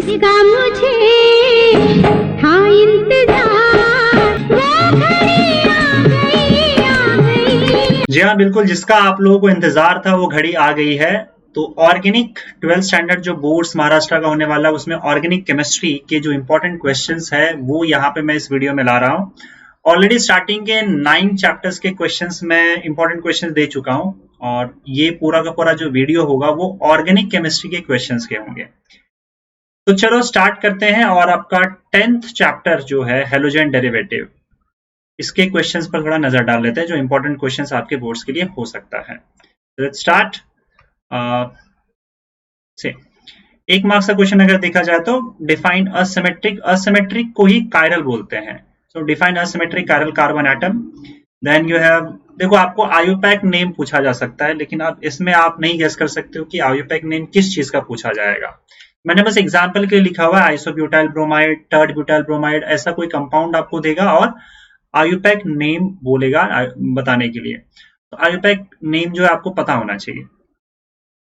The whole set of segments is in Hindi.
जिसका मुझे था इंतजार, वो घड़ी आ गई। जी हाँ बिल्कुल, जिसका आप लोगों को इंतजार था वो घड़ी आ गई है। तो ऑर्गेनिक 12th स्टैंडर्ड जो बोर्ड्स महाराष्ट्र का होने वाला है उसमें ऑर्गेनिक केमिस्ट्री के जो इंपॉर्टेंट क्वेश्चंस है वो यहाँ पे मैं इस वीडियो में ला रहा हूँ। ऑलरेडी स्टार्टिंग के 9 चैप्टर्स के क्वेश्चंस में इंपॉर्टेंट क्वेश्चंस दे चुका हूँ और ये पूरा का पूरा जो वीडियो होगा वो ऑर्गेनिक केमिस्ट्री के क्वेश्चंस के होंगे। तो चलो स्टार्ट करते हैं और आपका 10th चैप्टर जो है हेलोजन डेरिवेटिव, इसके क्वेश्चंस पर थोड़ा नजर डाल लेते हैं जो इंपॉर्टेंट क्वेश्चंस आपके बोर्ड्स के लिए हो सकता है। लेट्स स्टार्ट से 1 मार्क्स का क्वेश्चन अगर देखा जाए तो डिफाइन असिमेट्रिक को ही कायरल बोलते हैं। So define asymmetric chiral carbon atom. Then you have, देखो आपको आयुपैक नेम पूछा जा सकता है लेकिन अब इसमें आप नहीं गेस कर सकते हो कि आयुपैक नेम किस चीज का पूछा जाएगा। मैंने बस एग्जांपल के लिए लिखा हुआ है आइसोब्यूटाइल ब्रोमाइड, टर्ड ब्यूटाइल ब्रोमाइड, ऐसा कोई कंपाउंड आपको देगा और आयुपैक नेम बोलेगा बताने के लिए। तो आयुपैक नेम जो है आपको पता होना चाहिए,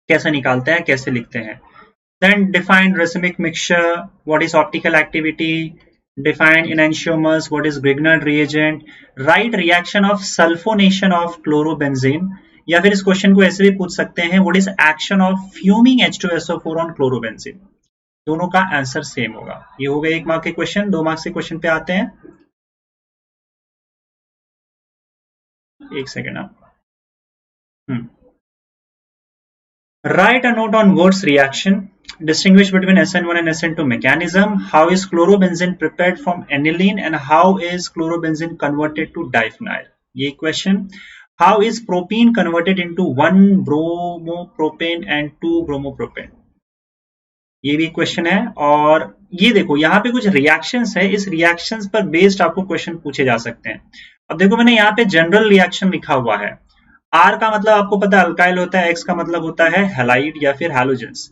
कैसे निकालते हैं, कैसे लिखते हैं। Then define racemic mixture, what is optical activity, define enantiomers, what is Grignard reagent, write reaction of sulfonation of chlorobenzene, या फिर इस क्वेश्चन को ऐसे भी पूछ सकते हैं what is action of fuming H2SO4 on chlorobenzene। दोनों का आंसर सेम होगा। ये हो गए 1 मार्क के क्वेश्चन। 2 मार्क्स के क्वेश्चन पे आते हैं। एक सेकेंड आप write a note on Wurtz reaction, distinguish between SN1 and SN2 mechanism, how is chlorobenzene prepared from aniline and how is chlorobenzene converted to diphenyl। ये question, how is propene converted into 1 bromopropane and 2 bromopropane, ये भी क्वेश्चन है। और ये देखो यहाँ पे कुछ रिएक्शंस है, इस रिएक्शंस पर बेस्ड आपको क्वेश्चन पूछे जा सकते हैं। अब देखो मैंने यहाँ पे जनरल रिएक्शन लिखा हुआ है। R का मतलब आपको पता है अल्काइल होता है, X का मतलब होता है हैलाइड या फिर हैलोजेंस।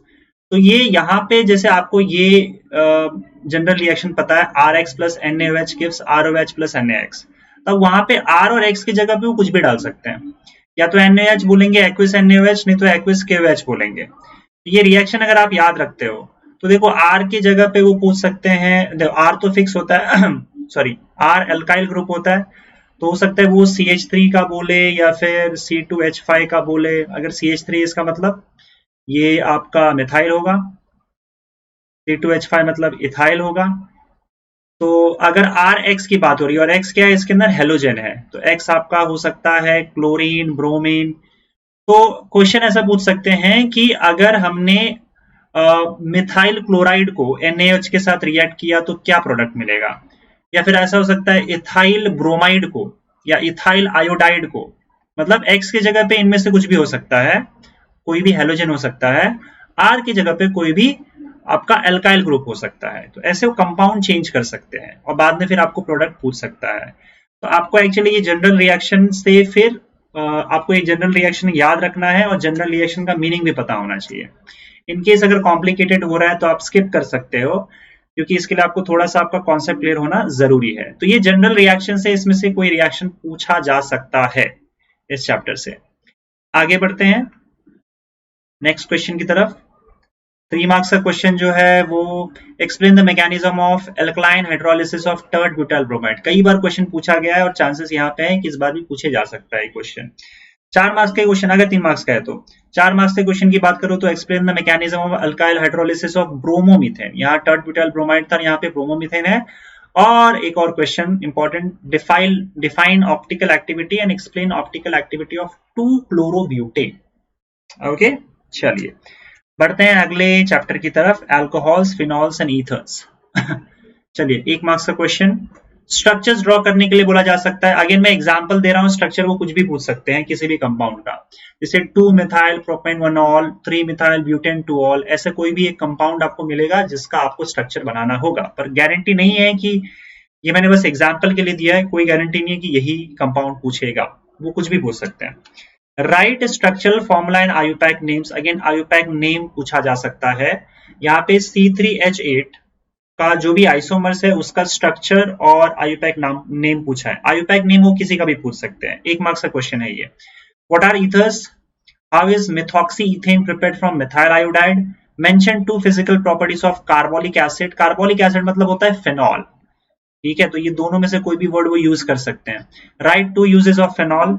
तो ये यहाँ पे जैसे आपको ये जनरल रिएक्शन पता है RX plus NaOH gives ROH plus NaX, तब वहां पे R और X की जगह पे वो कुछ भी डाल सकते हैं, या तो NaOH बोलेंगे एक्विस NaOH, नहीं तो एक्विस KOH बोलेंगे। ये रिएक्शन अगर आप याद रखते हो तो देखो R की जगह पे वो पूछ सकते हैं, R तो फिक्स होता है सॉरी R अल्काइल ग्रुप होता है, तो हो सकता है वो CH3 का बोले या फिर C2H5 का बोले। अगर CH3 इसका मतलब ये आपका मिथाइल होगा, C2H5 मतलब इथाइल होगा। तो अगर RX की बात हो रही है और X क्या है, इसके अंदर हेलोजन है, तो X आपका हो सकता है क्लोरीन, ब्रोमीन। तो क्वेश्चन ऐसा पूछ सकते हैं कि अगर हमने मिथाइल क्लोराइड को NaOH के साथ रिएक्ट किया तो क्या प्रोडक्ट मिलेगा, या फिर ऐसा हो सकता है इथाइल ब्रोमाइड को या इथाइल आयोडाइड को, मतलब X की जगह पे इनमें से कुछ भी हो सकता है, कोई भी हेलोजन हो सकता है, R की जगह पे कोई भी आपका अल्काइल ग्रुप हो सकता है। तो ऐसे वो कंपाउंड चेंज कर सकते हैं और बाद में फिर आपको प्रोडक्ट पूछ सकता है। तो आपको एक्चुअली ये जनरल रिएक्शन से फिर आपको एक जनरल रिएक्शन याद रखना है और जनरल रिएक्शन का मीनिंग भी पता होना चाहिए। इनकेस अगर कॉम्प्लिकेटेड हो रहा है तो आप स्किप कर सकते हो, क्योंकि इसके लिए आपको थोड़ा सा आपका कॉन्सेप्ट क्लियर होना जरूरी है। तो ये जनरल रिएक्शन से इसमें से कोई रिएक्शन पूछा जा सकता है इस चैप्टर से। आगे बढ़ते हैं नेक्स्ट क्वेश्चन की तरफ। 3 मार्क्स का क्वेश्चन जो है वो explain the mechanism of alkaline hydrolysis of टर्ड butyl bromide. कई बार क्वेश्चन पूछा गया है और चांसेस यहाँ पे हैं कि इस बार भी पूछे जा सकता है क्वेश्चन। 4 मार्क्स का क्वेश्चन, अगर 3 मार्क्स का है तो 4 मार्क्स के क्वेश्चन की बात करो तो explain the mechanism of alkyl hydrolysis of bromomethane. यहाँ टर्ड ब्यूटाइल ब्रोमाइड था, यहाँ पे ब्रोमोमीथेन है। और एक और question important, define optical activity and explain optical activity of 2 chlorobutane. Okay चलिए बढ़ते हैं अगले चैप्टर की तरफ, अल्कोहल्स, फिनॉल्स एंड ईथर्स। चलिए 1 मार्क्स का क्वेश्चन, स्ट्रक्चर्स ड्रॉ करने के लिए बोला जा सकता है। अगेन मैं एग्जांपल दे रहा हूं, स्ट्रक्चर वो कुछ भी पूछ सकते हैं किसी भी कंपाउंड का, जैसे 2 मिथाइल प्रोपेनोल, 3 मिथाइल ब्यूटेन 2ऑल, ऐसे कोई भी एक कंपाउंड आपको मिलेगा जिसका आपको स्ट्रक्चर बनाना होगा। पर गारंटी नहीं है कि, ये मैंने बस एग्जांपल के लिए दिया है, कोई गारंटी नहीं है कि यही कंपाउंड पूछेगा, वो कुछ भी पूछ सकते हैं। Right structural formula in IUPAC names. Again IUPAC name पूछा जा सकता है। यहाँ पे C3H8 का जो भी आइसोमर्स है उसका स्ट्रक्चर और आयुपैक नेम पूछा है। आयुपैक नेम वो किसी का भी पूछ सकते हैं। 1 मार्क्स का क्वेश्चन है ये। What are ethers? How is methoxy ethane prepared from methyl iodide? Mention 2 physical properties of carbolic acid. Carbolic acid मतलब होता है फेनॉल, ठीक है, तो ये दोनों में से कोई भी वर्ड वो यूज कर सकते हैं। राइट 2 यूजेस ऑफ फेनॉल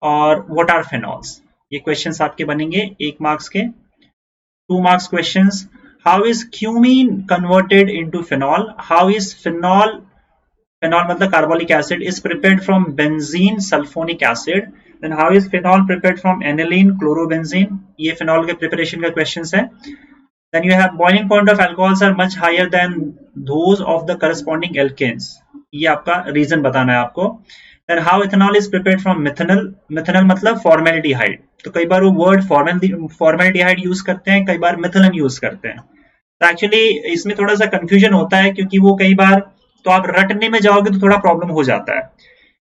और व्हाट आर फेनॉल्स, ये क्वेश्चंस आपके बनेंगे 1 मार्क्स के। 2 marks questions. How is cumene converted into phenol? How is phenol मतलब carbolic acid is prepared from benzene sulfonic acid. Then how is phenol prepared from aniline chlorobenzene? ये phenol के preparation का questions है। Then you have boiling point of alcohols are much higher than those of the corresponding alkanes. ये आपका reason बताना है आपको। Then how ethanol is prepared from methanol? methanol मतलब formaldehyde, तो कई बार वो वर्ड फॉर्मेल्डिहाइड यूज करते हैं, कई बार मिथेनॉल यूज करते हैं। तो एक्चुअली इसमें थोड़ा सा कंफ्यूजन होता है, क्योंकि वो कई बार तो आप रटने में जाओगे तो थोड़ा प्रॉब्लम हो जाता है,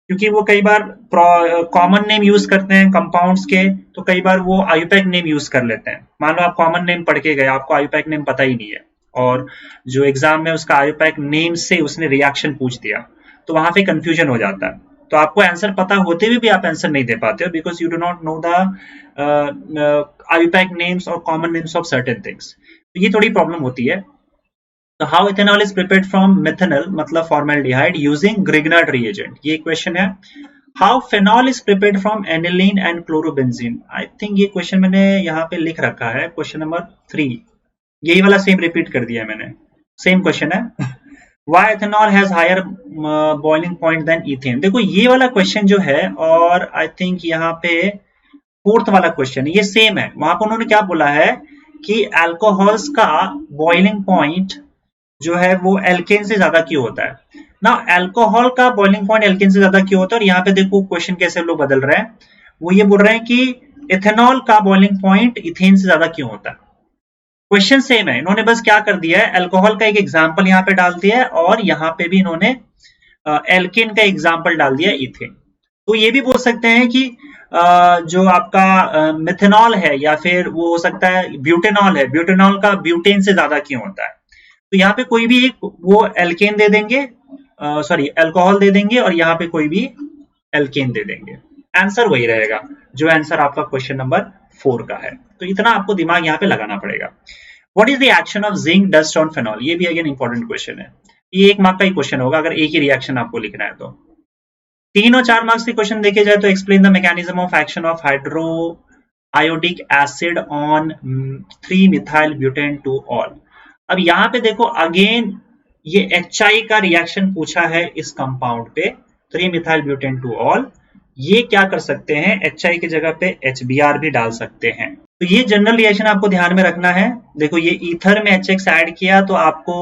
क्योंकि वो कई बार कॉमन नेम यूज करते हैं कंपाउंड्स के, तो कई बार वो आयुपैक नेम यूज कर लेते हैं। मान लो आप कॉमन नेम पढ़ के गए, आपको आयुपैक नेम पता ही नहीं है, और जो एग्जाम में उसका आयुपैक नेम से उसने रिएक्शन पूछ दिया, तो वहां पे कंफ्यूजन हो जाता है। तो आपको आंसर पता होते हुए भी आप आंसर नहीं दे पाते हो, because you do not know the IUPAC names और common names of certain things, तो ये थोड़ी प्रॉब्लम होती है। तो how ethanol is prepared from methanol मतलब फॉर्मेल्डिहाइड यूजिंग ग्रिग्नार्ड रिएजेंट, ये क्वेश्चन है। How phenol is prepared from aniline and chlorobenzene, I think ये क्वेश्चन मैंने यहाँ पे लिख रखा है, क्वेश्चन नंबर 3, यही वाला सेम रिपीट कर दिया है मैंने, सेम क्वेश्चन है। Why ethanol has higher boiling point than ethane? देखो ये वाला क्वेश्चन जो है, और आई थिंक यहाँ पे 4th वाला क्वेश्चन ये सेम है। वहां पर उन्होंने क्या बोला है कि अल्कोहल्स का बॉइलिंग पॉइंट जो है वो एल्केन से ज्यादा क्यों होता है ना। अल्कोहल का बॉइलिंग पॉइंट एल्केन से ज्यादा क्यों होता है, और यहाँ पे देखो क्वेश्चन कैसे लोग बदल रहे हैं, वो ये बोल रहे हैं कि इथेनॉल का बॉइलिंग पॉइंट इथेन से ज्यादा क्यों होता है। क्वेश्चन सेम है, इन्होंने बस क्या कर दिया है, अल्कोहल का एक एग्जांपल यहाँ पे डाल दिया है, और यहाँ पे भी इन्होंने एल्केन का एग्जांपल डाल दिया इथेन। तो ये भी बोल सकते हैं कि जो आपका मिथेनॉल है, या फिर वो हो सकता है ब्यूटेनॉल है, ब्यूटेनॉल का ब्यूटेन से ज्यादा क्यों होता है। तो यहाँ पे कोई भी एक वो एल्केन दे देंगे, सॉरी अल्कोहल दे देंगे, और यहाँ पे कोई भी एल्केन दे देंगे, आंसर वही रहेगा जो आंसर आपका क्वेश्चन नंबर 4 का है। तो इतना आपको दिमाग यहाँ पे लगाना पड़ेगा। What is the action of zinc dust on phenol, ये भी अगेन इंपॉर्टेंट क्वेश्चन है, ये 1 मार्क का ही क्वेश्चन होगा अगर एक ही रिएक्शन आपको लिखना है तो। 3 और 4 मार्क्स के क्वेश्चन देखे जाए तो explain the mechanism of action of hydro iodic acid on 3 methyl butane 2 all. अब यहाँ पे देखो अगेन ये HI का रिएक्शन पूछा है इस कंपाउंड पे, 3 मिथाइल ब्यूटेन 2 ऑल। ये क्या कर सकते हैं, HI की जगह पे HBr भी डाल सकते हैं। तो ये जनरल रिएक्शन आपको ध्यान में रखना है। देखो ये ईथर में HX ऐड किया तो आपको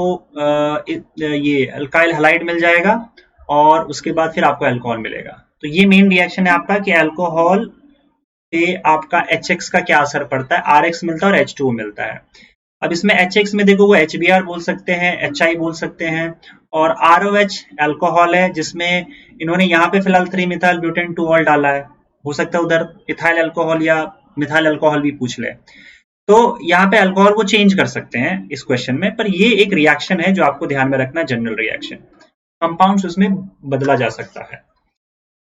ये अल्काइल हैलाइड मिल जाएगा, और उसके बाद फिर आपको अल्कोहल मिलेगा। तो ये मेन रिएक्शन है आपका कि अल्कोहल पे आपका HX का क्या असर पड़ता है, RX मिलता है और H2O मिलता है। अब इसमें HX में देखो वो HBr बोल सकते हैं, HI बोल सकते हैं, और ROH अल्कोहल है जिसमें इन्होंने यहाँ पे फिलहाल 3 मिथाइल ब्यूटेन 2 ऑल डाला है, हो सकता है उधर इथाइल अल्कोहल या मिथाइल अल्कोहल भी पूछ ले, तो यहाँ पे अल्कोहल को चेंज कर सकते हैं इस क्वेश्चन में। पर ये एक रिएक्शन है जो आपको ध्यान में रखना, जनरल रिएक्शन, कंपाउंड्स उसमें बदला जा सकता है।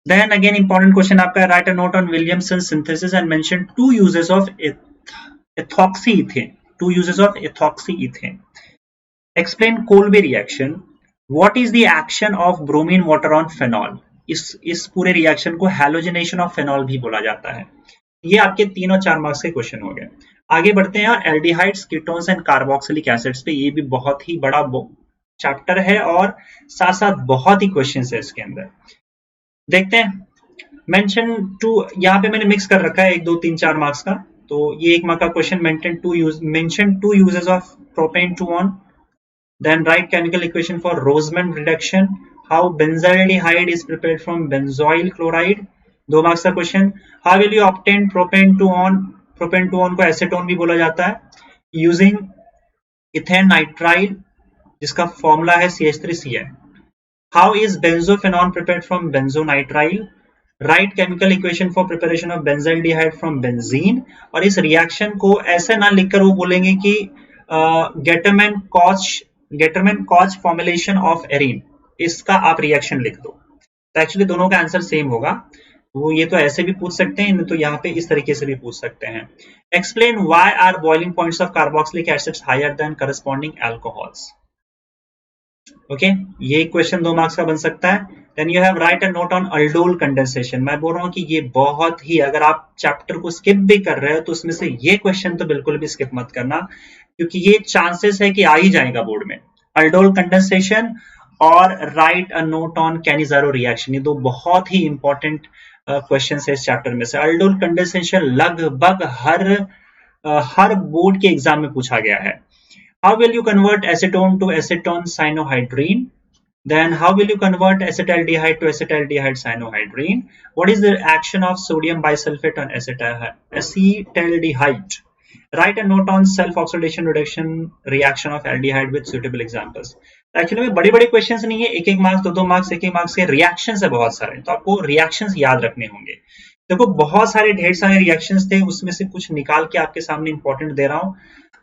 देन अगेन इंपॉर्टेंट क्वेश्चन आपका, right a note on Williamson synthesis and mention 2 uses of ethoxy ethane, 2 uses of ethoxy ethane. Explain Kolbe reaction. What is the action of bromine water on phenol? इस पूरे रिएक्शन को हैलोजिनेशन ऑफ फेनॉल भी बोला जाता है। ये आपके 3 और 4 मार्क्स के क्वेश्चन हो गए। आगे बढ़ते हैं, और aldehydes, ketones and carboxylic acids पे, ये भी बहुत ही बड़ा चैप्टर है और साथ साथ बहुत ही क्वेश्चंस है इसके अंदर। देखते हैं, मेंशन 2 यहाँ पे मैंने मिक्स कर रखा है 1, 2, 3, 4 मार्क्स का। तो ये 1 मार्क का question, mention 2 uses of propane 2 one, then write chemical equation for Rosenmund reduction, how benzaldehyde is prepared from benzoyl chloride, 2 marks का question. How will you obtain propane 2 one, propane 2 one को एसीटोन भी बोला जाता है, यूजिंग इथेन नाइट्राइल जिसका फॉर्मूला है CH3Cl। How is benzophenone prepared from benzonitrile, write chemical equation for preparation of benzaldehyde from benzene. और इस रिएक्शन को ऐसे ना लिखकर वो बोलेंगे कि Gattermann Koch formulation of arene, इसका आप रिएक्शन लिख दो। तो एक्चुअली दोनों का आंसर सेम होगा। वो ये तो ऐसे भी पूछ सकते हैं, तो यहाँ पे इस तरीके से भी पूछ सकते हैं। Explain why are boiling points of carboxylic acids higher than corresponding alcohols. Okay, ये क्वेश्चन 2 मार्क्स का बन सकता है। Then you have write a note on aldol condensation. मैं बोल रहा हूँ कि ये बहुत ही, अगर आप चैप्टर को स्किप भी कर रहे हो तो उसमें से ये क्वेश्चन तो बिल्कुल भी स्किप मत करना, क्योंकि ये चांसेस है कि आ ही जाएगा बोर्ड में। अल्डोल कंडेंसेशन और right a note on Cannizzaro reaction, ये दो बहुत ही इंपॉर्टेंट क्वेश्चन है इस चैप्टर में से। अल्डोल कंडेंसेशन लगभग हर बोर्ड के एग्जाम में पूछा गया है। How will you convert acetone to acetone cyanohydrine? Then how will you convert acetaldehyde to acetaldehyde cyanohydrine? What is the action of sodium bisulfate on acetaldehyde? Write a note on self-oxidation reduction reaction of aldehyde with suitable examples. Actually में बड़े बड़े क्वेश्चंस नहीं है, एक एक मार्क्स, दो मार्क्स, एक मार्क्स के रिएक्शंस है बहुत सारे, तो आपको रिएक्शंस याद रखने होंगे। देखो बहुत सारे ढेर सारे रिएक्शंस थे, उसमें से कुछ निकाल के आपके सामने इंपॉर्टेंट दे रहा हूँ।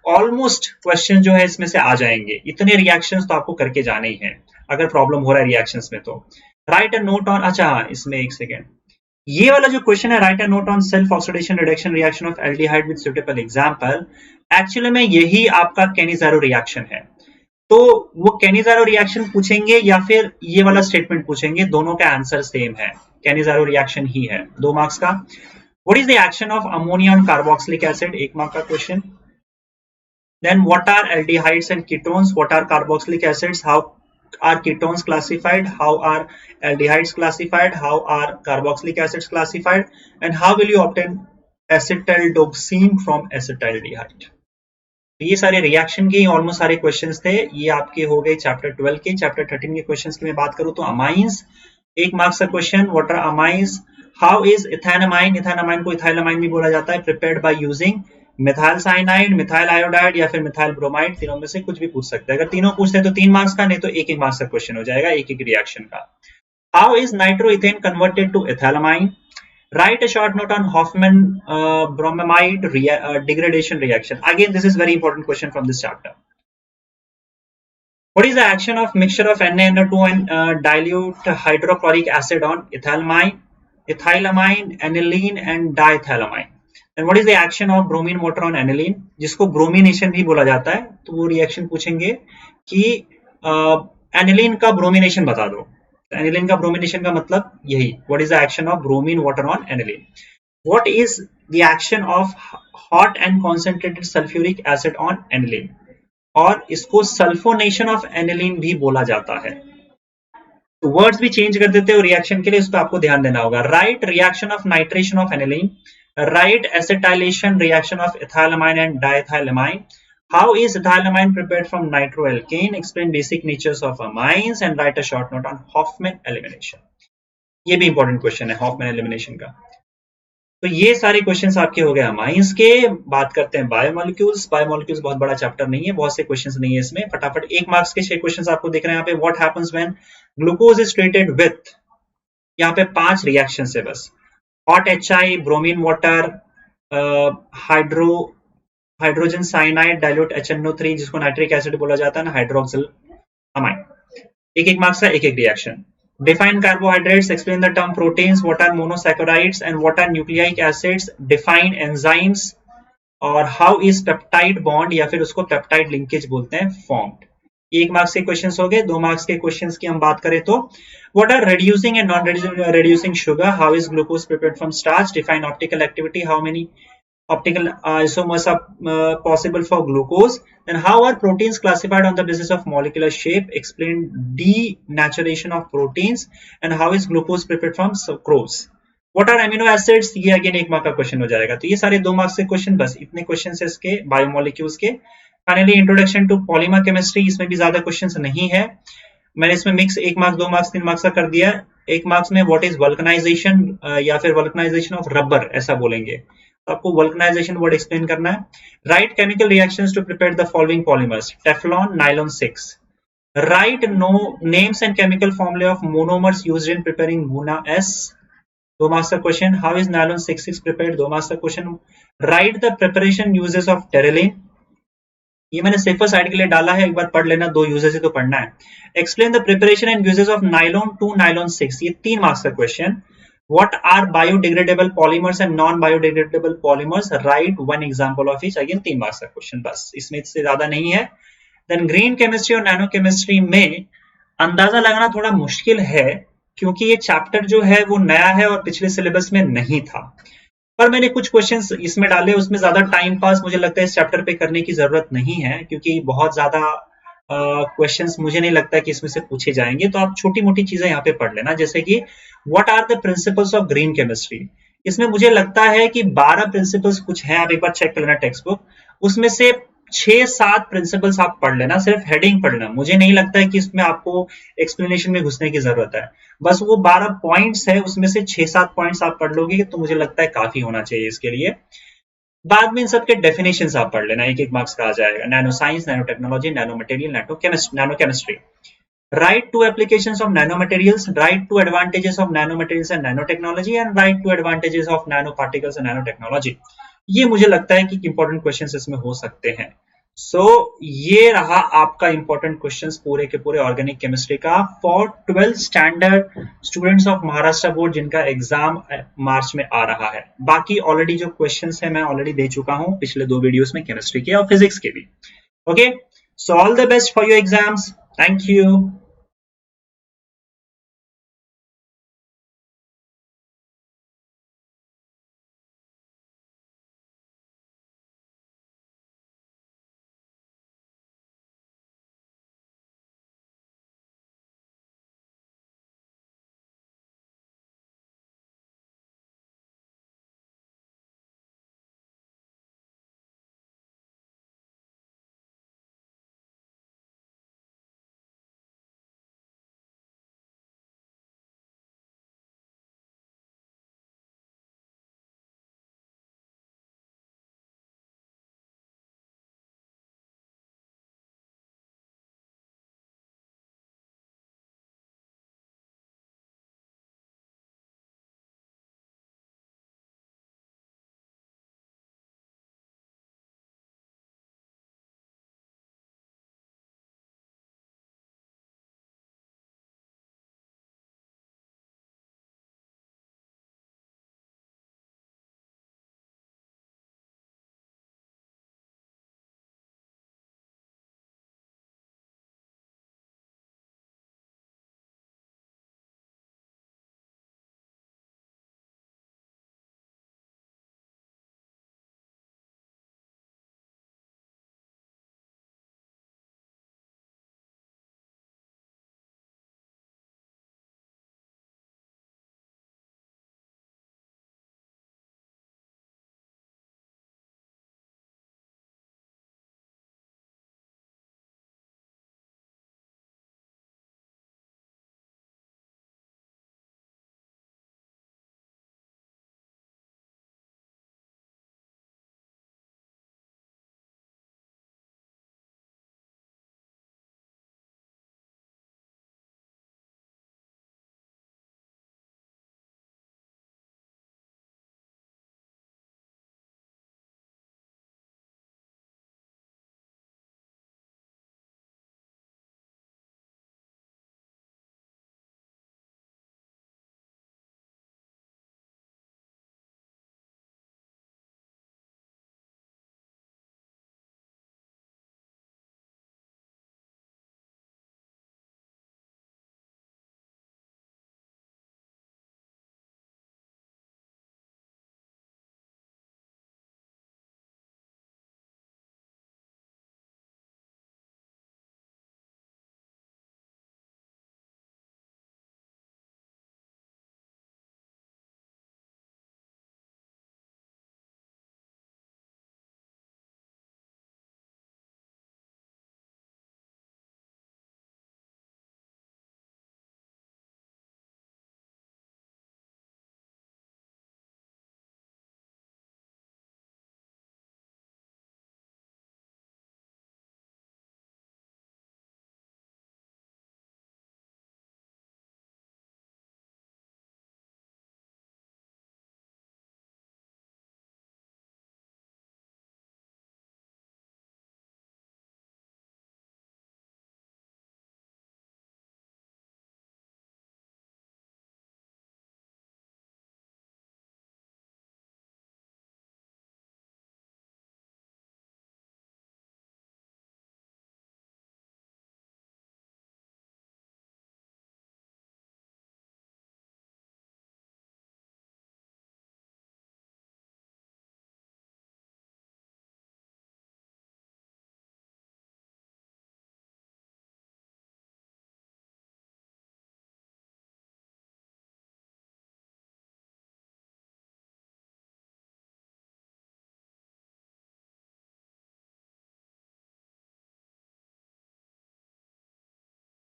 ऑलमोस्ट क्वेश्चन जो है इसमें से आ जाएंगे, इतने रिएक्शंस तो आपको करके जाने ही हैं अगर प्रॉब्लम हो रहा है रिएक्शंस में तो। राइट अ नोट ऑन, अच्छा इसमें एक सेकेंड, ये वाला जो क्वेश्चन है right a note on self oxidation reduction reaction of aldehyde with suitable example, actually में यही आपका कैनिज़ारो रिएक्शन है। तो वो कैनिज़ारो रिएक्शन पूछेंगे या फिर ये वाला स्टेटमेंट पूछेंगे, दोनों का आंसर सेम है, कैनिज़ारो रिएक्शन ही है। 2 मार्क्स का। What is the action of ammonia on carboxylic acid, 1 mark का question. Then what are aldehydes and ketones? What are carboxylic acids? How are ketones classified? How are aldehydes classified? How are carboxylic acids classified? And how will you obtain acetaldoxime from acetaldehyde? ये सारे रिएक्शन के ऑलमोस्ट सारे क्वेश्चंस थे, ये आपके हो गए चैप्टर 12 के। चैप्टर 13 के क्वेश्चंस की मैं बात करूं तो अमाइंस, 1 मार्क्स का question. What are amines? How is ethanamine, ethanamine को इथाइलामाइन भी बोला जाता है, prepared by using methyl cyanide, methyl iodide या फिर मिथाइल ब्रोमाइड, तीनों में से कुछ भी पूछ सकते हैं। अगर तीनों पूछते हैं तो 3 मार्क्स का, नहीं तो 1-1 मार्क्स का क्वेश्चन हो जाएगा एक एक रिएक्शन का। How is nitroethane converted to ethylamine? Write a short note on Hoffman bromamide degradation reaction. Again, this is very important question from this chapter. What is the action of mixture of NaNO2 and dilute hydrochloric acid on ethylamine, aniline and diethylamine? And what is the action of bromine water on aniline, जिसको bromination भी बोला जाता है। तो वो रिएक्शन पूछेंगे कि एनिलीन का ब्रोमिनेशन बता दो। एनिलीन का ब्रोमिनेशन का मतलब यही, what is the action of bromine water on aniline. What is the action of hot and concentrated sulphuric acid on aniline, और इसको सल्फोनेशन ऑफ एनिलीन भी बोला जाता है। तो वर्ड्स भी चेंज कर देते हो रिएक्शन के लिए, इस पर आपको ध्यान देना होगा। Write reaction of nitration of aniline, write acetylation reaction of ethylamine and diethylamine. How is ethylamine prepared from nitroalkane? Explain basic natures of amines and write a short note on Hoffman elimination. ये भी इंपॉर्टेंट क्वेश्चन है Hoffman elimination का। तो ये सारे क्वेश्चंस आपके हो गए अमाइंस के। बात करते हैं बायोमोलिक्यूल्स। बायोमोलिक्यूल्स बहुत बड़ा चैप्टर नहीं है, बहुत से क्वेश्चंस नहीं है इसमें। फटाफट 1 मार्क्स के 6 क्वेश्चंस आपको दिख रहे हैं यहाँ पे। What happens when glucose is treated with, यहाँ पे 5 रिएक्शंस है बस। Hot HI, bromine water, hydrogen cyanide, dilute HNO3 जिसको नाइट्रिक एसिड बोला जाता है ना, हाइड्रोक्सिल अमाइन। 1-1 मार्क्स का 1-1 reaction. Define carbohydrates, explain the term proteins, what are monosaccharides and what are nucleic acids, define enzymes, और हाउ इज पेप्टाइड बॉन्ड या फिर उसको पेप्टाइड लिंकेज बोलते हैं फॉर्म्ड। 1 मार्क्स के क्वेश्चंस हो गए। 2 मार्क्स के क्वेश्चंस की हम बात करें तो what are reducing and non reducing sugar, how is glucose prepared from starch, define optical activity, how many optical isomers are possible for glucose, then how are proteins classified on the basis of molecular shape, explain denaturation of proteins, and how is glucose prepared from sucrose, what are amino acids, ये अगेन 1 मार्क का क्वेश्चन हो जाएगा। तो ये सारे 2 मार्क्स के क्वेश्चन, बस इतने क्वेश्चन है इसके बायोमोलिक्यूल्स के। Finally introduction to polymer chemistry, इसमें भी ज्यादा क्वेश्चन नहीं है, मैंने इसमें मिक्स 1 मार्क्स 2 मार्क्स 3 मार्क्स का कर दिया। 1 मार्क्स में व्हाट इज वल्कनाइजेशन या फिर वल्कनाइजेशन ऑफ रबर ऐसा बोलेंगे, आपको वल्कनाइजेशन वर्ड एक्सप्लेन करना है। Write chemical reactions to prepare the following polymers, Teflon, nylon 6। Write names and chemical formula of monomers used in preparing buna S, 2 marks का question. How is nylon 6 prepared, 2 marks का question. Write the preparation uses of Terylene, ये मैंने सेफर साइड के लिए डाला है, एक बार पढ़ लेना, 2 यूजेस ही तो पढ़ना है। Explain the preparation and uses of nylon 2, nylon 6, ये 3 मार्क्स का question. What are biodegradable polymers and non-biodegradable polymers? Write one example of each. Again 3 marks का क्वेश्चन, बस इसमें से ज्यादा नहीं है. देन ग्रीन केमिस्ट्री और नैनो केमिस्ट्री में अंदाजा लगाना थोड़ा मुश्किल है क्योंकि ये चैप्टर जो है वो नया है और पिछले सिलेबस में नहीं था, पर मैंने कुछ क्वेश्चंस इसमें डाले. उसमें ज्यादा टाइम पास मुझे लगता है इस चैप्टर पे करने की जरूरत नहीं है क्योंकि बहुत ज्यादा क्वेश्चंस मुझे नहीं लगता कि इसमें से पूछे जाएंगे. तो आप छोटी मोटी चीजें यहाँ पे पढ़ लेना, जैसे कि what are the principles of green chemistry. इसमें मुझे लगता है कि 12 प्रिंसिपल्स कुछ हैं, आप एक बार चेक कर लेना टेक्स्ट बुक. उसमें से 6-7 प्रिंसिपल्स आप पढ़ लेना, सिर्फ हेडिंग पढ़ लेना. मुझे नहीं लगता है कि इसमें आपको एक्सप्लेनेशन में घुसने की जरूरत है. बस वो 12 पॉइंट्स है, उसमें से 6-7 पॉइंट्स आप पढ़ लोगे तो मुझे लगता है काफी होना चाहिए इसके लिए. बाद में इन सबके डेफिनेशंस आप पढ़ लेना, एक मार्क्स का आ जाएगा. Nano science, nano technology, nano material, nano chemistry. Write 2 applications of nanomaterials, write 2 advantages of nanomaterials and nanotechnology, and write 2 advantages of nanoparticles and nanotechnology. ये मुझे लगता है कि इंपॉर्टेंट क्वेश्चंस इसमें हो सकते हैं. सो ये रहा आपका इंपॉर्टेंट क्वेश्चंस पूरे के पूरे ऑर्गेनिक केमिस्ट्री का for 12th standard students of Maharashtra board जिनका एग्जाम मार्च में आ रहा है. बाकी ऑलरेडी जो क्वेश्चंस है मैं ऑलरेडी दे चुका हूं पिछले 2 वीडियोस में, केमिस्ट्री के और फिजिक्स के भी. Okay, so all the best for your exams. Thank you.